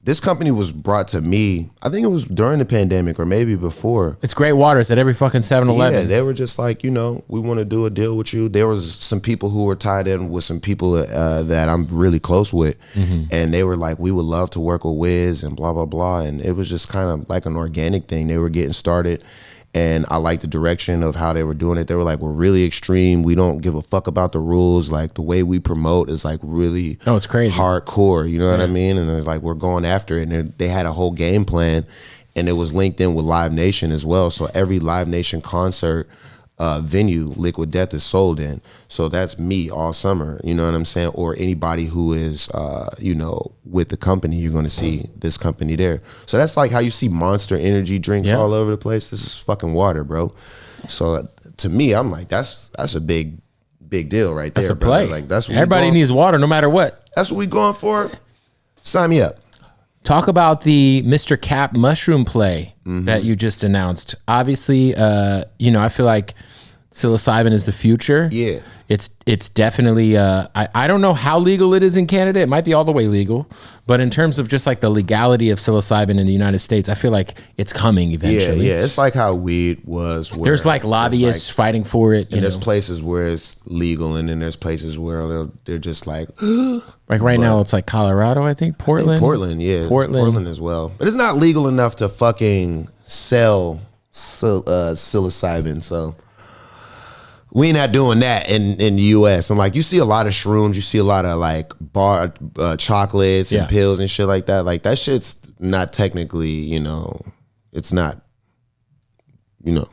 This company was brought to me, I think it was during the pandemic or maybe before. It's great water. It's at every fucking 7-Eleven. Yeah, they were just like, we want to do a deal with you. There was some people who were tied in with some people that I'm really close with. And they were like, we would love to work with Wiz and blah, blah, blah. And it was just kind of like an organic thing. They were getting started. And I liked the direction of how they were doing it. They were like, we're really extreme. We don't give a fuck about the rules. Like the way we promote is like really it's crazy. Hardcore. You know what I mean? And it's like, we're going after it. And they had a whole game plan, and it was linked in with Live Nation as well. So every Live Nation concert venue Liquid Death is sold in. So that's me all summer. You know what I'm saying? Or anybody who is, with the company, you're going to see this company there. So that's like how you see Monster energy drinks all over the place. This is fucking water, bro. So to me, I'm like, that's a big deal right there. That's a play. Like that's what everybody needs water no matter what. That's what we going for. Sign me up. Talk about the Mr. Cap mushroom play that you just announced. Obviously, I feel like psilocybin is the future. Yeah. It's definitely, I don't know how legal it is in Canada. It might be all the way legal. But in terms of just like the legality of psilocybin in the United States, I feel like it's coming eventually. Yeah. It's like how weed was. There's like lobbyists fighting for it. And there's places where it's legal, and then there's places where they're just like... Like right now, it's like Colorado, I think. Portland, yeah. Portland as well. But it's not legal enough to fucking sell psilocybin, so... We not doing that in the U.S. And like you see a lot of shrooms, you see a lot of like bar chocolates and pills and shit like that. Like that shit's not technically, it's not, you know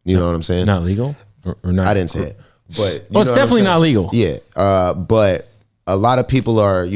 what I'm saying? Not legal or not? I didn't say it, but it's definitely not legal. Yeah, but a lot of people are,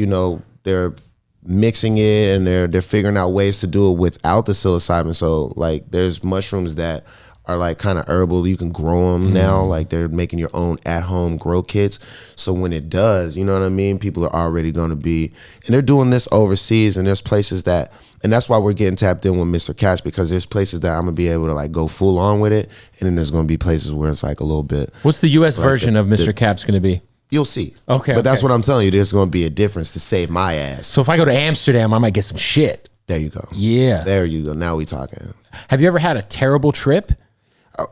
they're mixing it and they're figuring out ways to do it without the psilocybin. So like there's mushrooms that are like kind of herbal. You can grow them now. Like they're making your own at-home grow kits. So when it does, you know what I mean? People are already going to be, and they're doing this overseas, and there's places that, and that's why we're getting tapped in with Mr. Cash, because there's places that I'm going to be able to like go full on with it. And then there's going to be places where it's like a little bit. What's the U.S. version of Mr. Cap's going to be? You'll see. Okay. But that's what I'm telling you. There's going to be a difference to save my ass. So if I go to Amsterdam, I might get some shit. There you go. Yeah. There you go. Now we talking. Have you ever had a terrible trip?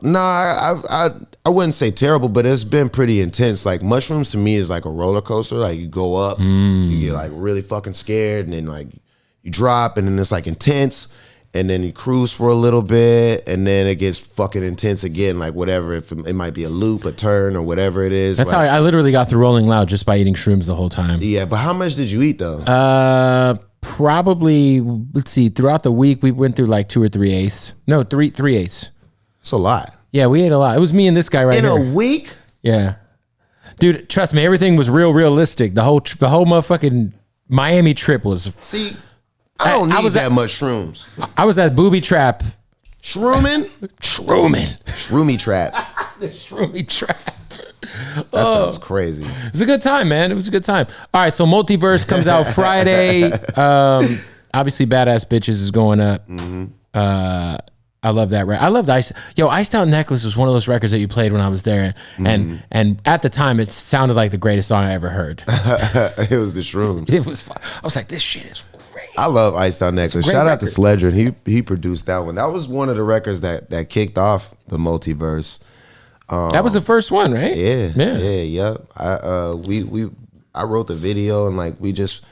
No, I wouldn't say terrible, but it's been pretty intense. Like mushrooms to me is like a roller coaster. Like you go up, you get like really fucking scared, and then like you drop, and then it's like intense, and then you cruise for a little bit, and then it gets fucking intense again. Like whatever, if it might be a loop, a turn, or whatever it is. That's like, how I literally got through Rolling Loud just by eating shrooms the whole time. Yeah, but how much did you eat though? Probably, let's see. Throughout the week, we went through like 2 or 3 eighths. No, 3 eighths. It's a lot. Yeah, we ate a lot. It was me and this guy right in here. In a week? Yeah. Dude, trust me, everything was realistic. The whole motherfucking Miami trip was... See, I don't need that much shrooms. I was at Booby Trap. Shrooming? Shroomy Trap. The Shroomy Trap. That sounds crazy. It was a good time, man. It was a good time. All right, so Multiverse comes out Friday. Obviously, Badass Bitches is going up. I love that. I love the Iced Out Necklace was one of those records that you played when I was there, and at the time it sounded like the greatest song I ever heard. It was the Shrooms. It was. I was like, this shit is great. I love Iced Out Necklace. Shout out to Sledger. He produced that one. That was one of the records that kicked off the Multiverse. That was the first one, right? Yeah. I wrote the video, and like we just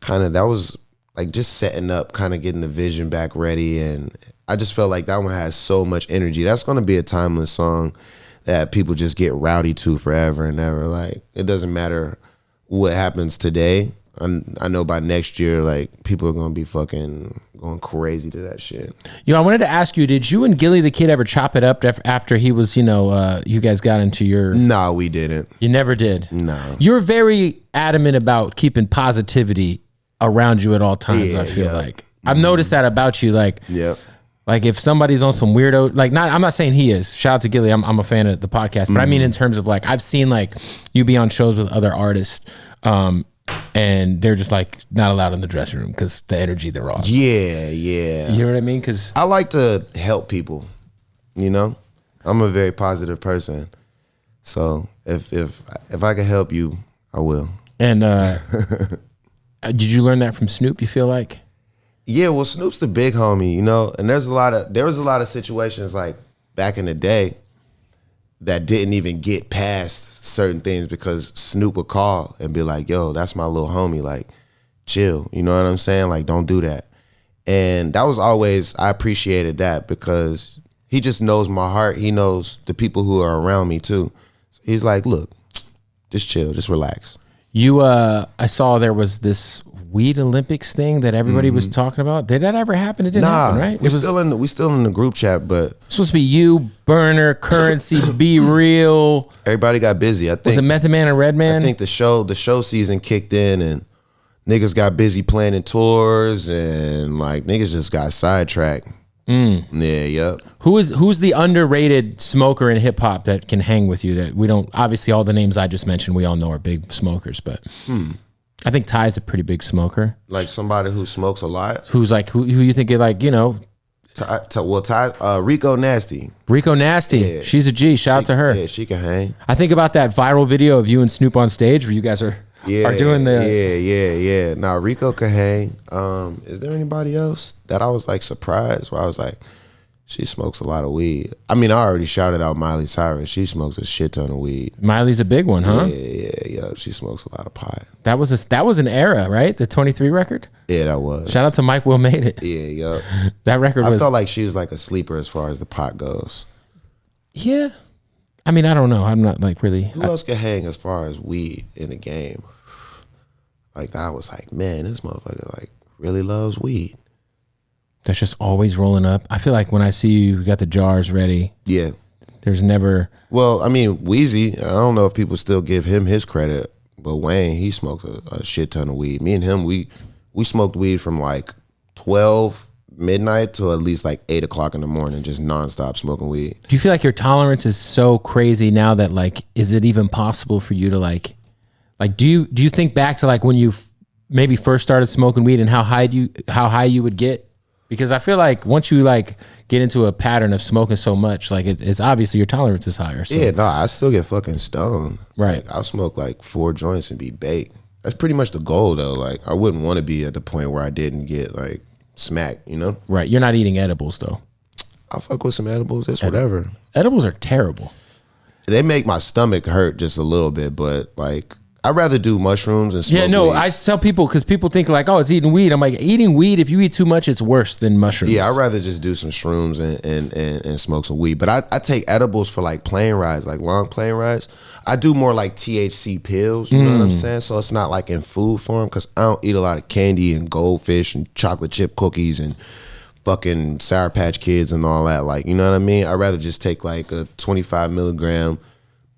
kind of, that was like just setting up, kind of getting the vision back ready, and I just felt like that one has so much energy. That's gonna be a timeless song that people just get rowdy to forever and ever. Like, it doesn't matter what happens today. I know by next year, like, people are gonna be fucking going crazy to that shit. I wanted to ask you, did you and Gillie the Kid ever chop it up after he was, you guys got into your... No, we didn't. You never did? No. You're very adamant about keeping positivity around you at all times, I feel like. I've noticed that about you, like... Yeah. Like, if somebody's on some weirdo, like, I'm not saying he is. Shout out to Gillie. I'm a fan of the podcast. But I mean, in terms of, like, I've seen, like, you be on shows with other artists, and they're just, like, not allowed in the dressing room because the energy they're on. Yeah. You know what I mean? Because I like to help people, I'm a very positive person. So if I can help you, I will. And did you learn that from Snoop, you feel like? Yeah, well, Snoop's the big homie, and there was a lot of situations like back in the day that didn't even get past certain things because Snoop would call and be like, yo, that's my little homie, like, chill, you know what I'm saying? Like, don't do that. And that was always, I appreciated that because he just knows my heart. He knows the people who are around me too. So he's like, look, just chill, just relax. I saw there was this Weed Olympics thing that everybody was talking about. Did that ever happen? It didn't happen, right? We still in the group chat, but it's supposed to be you, Burner, Currency, Be Real. Everybody got busy. I think was it Method Man and Redman? I think the show season kicked in and niggas got busy planning tours and like niggas just got sidetracked. Yep. Who's the underrated smoker in hip hop that can hang with you that we don't, obviously all the names I just mentioned we all know are big smokers, but I think Ty's a pretty big smoker. Like somebody who smokes a lot? Who's like, who you think of, like, Ty, Rico Nasty. Rico Nasty. Yeah. She's a G. Shout out to her. Yeah, she can hang. I think about that viral video of you and Snoop on stage where you guys are doing the... Yeah. Now, Rico can hang. Is there anybody else that I was like surprised where I was like, she smokes a lot of weed? I mean, I already shouted out Miley Cyrus. She smokes a shit ton of weed. Miley's a big one, huh? Yeah. She smokes a lot of pot. That was an era, right? The 23 record? Yeah, that was. Shout out to Mike Will Made It. Yeah. That record was... I felt like she was like a sleeper as far as the pot goes. Yeah. I mean, I don't know. I'm not like really... Who else can hang as far as weed in the game? Like, I was like, man, this motherfucker like really loves weed. That's just always rolling up. I feel like when I see you got the jars ready. Yeah. There's never... Well, I mean, Weezy, I don't know if people still give him his credit, but Wayne, he smokes a shit ton of weed. Me and him, we smoked weed from like 12 midnight till at least like 8 o'clock in the morning, just nonstop smoking weed. Do you feel like your tolerance is so crazy now that like, is it even possible for you to like do you think back to like when you maybe first started smoking weed and how high you would get? Because I feel like once you like get into a pattern of smoking so much, like it's obviously your tolerance is higher. So. Yeah, no, I still get fucking stoned. Right. Like, I'll smoke like 4 joints and be baked. That's pretty much the goal though. Like I wouldn't want to be at the point where I didn't get like smacked, you know? Right. You're not eating edibles though. I'll fuck with some edibles. It's whatever. Edibles are terrible. They make my stomach hurt just a little bit, but like I'd rather do mushrooms and smoke weed. I tell people because people think like, oh, it's eating weed. I'm like, eating weed, if you eat too much, it's worse than mushrooms. Yeah, I'd rather just do some shrooms and smoke some weed. But I take edibles for like plane rides, like long plane rides. I do more like THC pills, you know what I'm saying? So it's not like in food form because I don't eat a lot of candy and goldfish and chocolate chip cookies and fucking Sour Patch Kids and all that. Like, you know what I mean? I'd rather just take like a 25 milligram.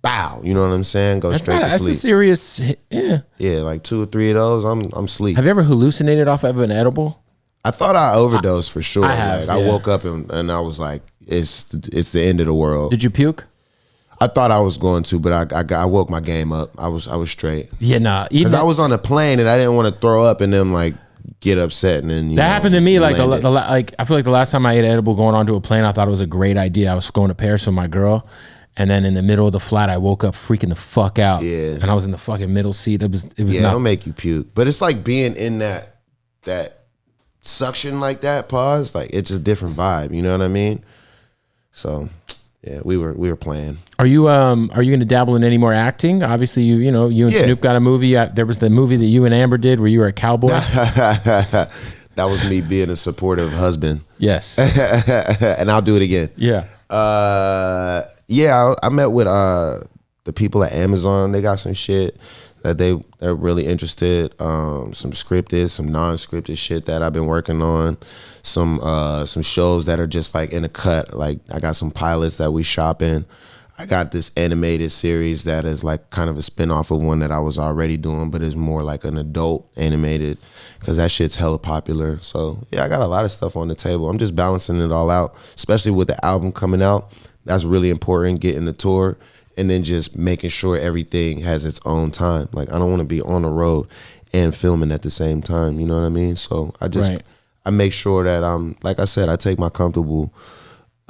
Bow, you know what I'm saying? Go straight to sleep. That's a serious, yeah. Yeah, like 2 or 3 of those, I'm sleep. Have you ever hallucinated off of an edible? I thought I overdosed for sure. I have. Like, I woke up and I was like, it's the end of the world. Did you puke? I thought I was going to, but I woke my game up. I was straight. Yeah, nah. Because I was on a plane and I didn't want to throw up and then like get upset and then that happened to me. Like like I feel like the last time I ate edible going onto a plane, I thought it was a great idea. I was going to Paris with my girl, and then in the middle of the flight, I woke up freaking the fuck out. Yeah, and I was in the fucking middle seat. It was it'll make you puke, but it's like being in that suction like that. Pause. Like it's a different vibe. You know what I mean? So. Yeah, we were playing. Are you going to dabble in any more acting? Obviously, you and Snoop got a movie. There was the movie that you and Amber did where you were a cowboy. That was me being a supportive husband. Yes, and I'll do it again. Yeah. I met with the people at Amazon. They got some shit that they're really interested. Some scripted, some non-scripted shit that I've been working on. Some shows that are just like in a cut. Like I got some pilots that we shopping. I got this animated series that is like kind of a spinoff of one that I was already doing, but it's more like an adult animated because that shit's hella popular. So yeah, I got a lot of stuff on the table. I'm just balancing it all out, especially with the album coming out. That's really important, getting the tour and then just making sure everything has its own time. Like I don't want to be on the road and filming at the same time. You know what I mean? So I just... Right. I make sure that like I said, I take my comfortable.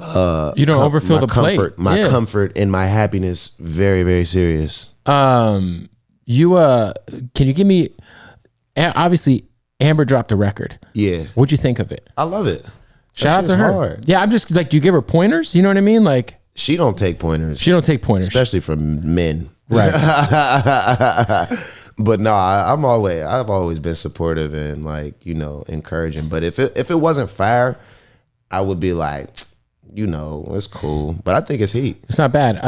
You don't overfill the plate. My comfort and my happiness very, very serious. Can you give me? Obviously, Amber dropped a record. Yeah. What'd you think of it? I love it. Shout out to her. Hard. Yeah, I'm just like, do you give her pointers? You know what I mean? Like she don't take pointers. She don't take pointers, especially from men. Right. But no, I've always been supportive and like, encouraging. But if it wasn't fire, I would be like, it's cool. But I think it's heat. It's not bad.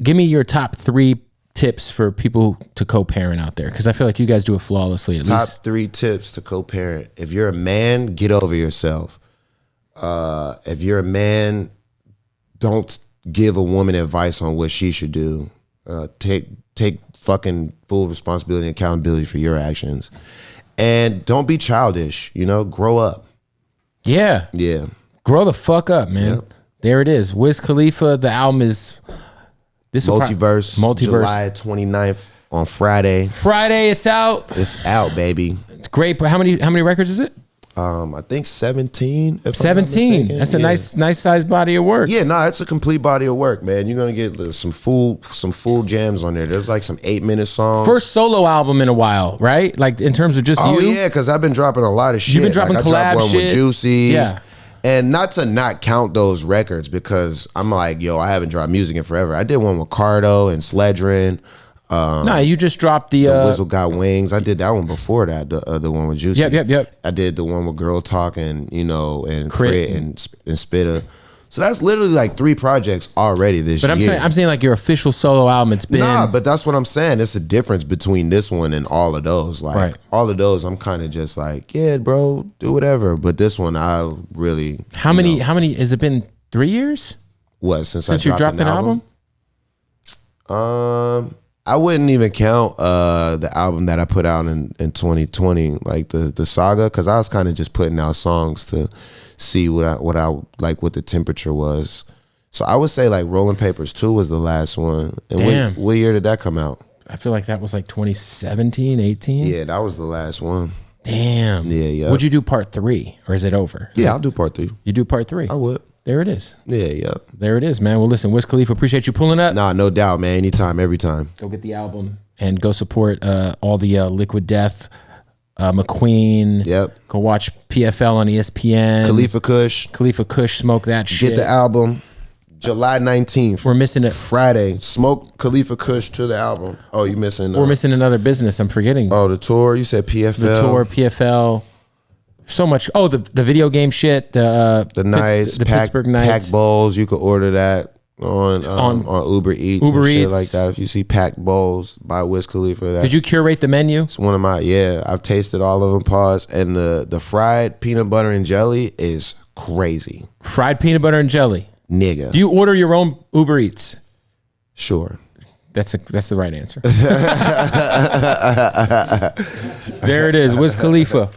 Give me your top 3 tips for people to co-parent out there, because I feel like you guys do it flawlessly. Top 3 tips to co-parent. If you're a man, get over yourself. If you're a man, don't give a woman advice on what she should do. Take fucking full responsibility and accountability for your actions. And don't be childish, grow up. Yeah. Yeah. Grow the fuck up, man. Yep. There it is. Wiz Khalifa, the album is... Multiverse. July 29th on Friday. Friday, it's out. It's out, baby. It's great. How many records is it? I think 17. 17. That's a nice sized body of work. Yeah, it's a complete body of work, man. You're gonna get some full jams on there. There's like some 8-minute songs. First solo album in a while, right? Like in terms of just you. Oh yeah, because I've been dropping a lot of shit. You've been dropping collab I dropped one shit with Juicy. Yeah. And not to not count those records because I'm like, I haven't dropped music in forever. I did one with Cardo and Sledrin. You just dropped the Whistle Got Wings. I did that one before that, the one with Juicy. Yep. I did the one with Girl Talk and and Crit and Spitta. So that's literally like 3 projects already this year. But I'm saying like your official solo album. It's been but that's what I'm saying. It's a difference between this one and all of those. Like all of those, I'm kind of just like, yeah, bro, do whatever. But this one, I really. How many has it been? 3 years? What since you dropped an album? I wouldn't even count the album that I put out in 2020, like the saga, because I was kind of just putting out songs to see what I like, what the temperature was. So I would say like Rolling Papers 2 was the last one. And Damn. What year did that come out? I feel like that was like 2017, 18. Yeah, that was the last one. Damn. Yeah. Would you do part 3 or is it over? Yeah, I'll do part 3. You do part 3? I would. There it is. Yeah. There it is, man. Well, listen, Wiz Khalifa, appreciate you pulling up. Nah, no doubt, man. Anytime, every time. Go get the album and go support all the Liquid Death, McQueen. Yep. Go watch PFL on ESPN. Khalifa Kush, smoke that shit. Get the album. July 19th. We're missing it. Friday. Smoke Khalifa Kush to the album. Oh, you missing? We're missing another business. I'm forgetting. Oh, the tour. You said PFL. The tour, PFL. So much. Oh, the video game shit. The Nights. The Pittsburgh Nights. Pack Bowls. You could order that on Uber Eats. Uber and shit Eats. like that. If you see Pack Bowls by Wiz Khalifa. Did you curate the menu? It's one of my, I've tasted all of them. Pause. And the fried peanut butter and jelly is crazy. Fried peanut butter and jelly. Nigga. Do you order your own Uber Eats? Sure. That's the right answer. There it is. Wiz Khalifa.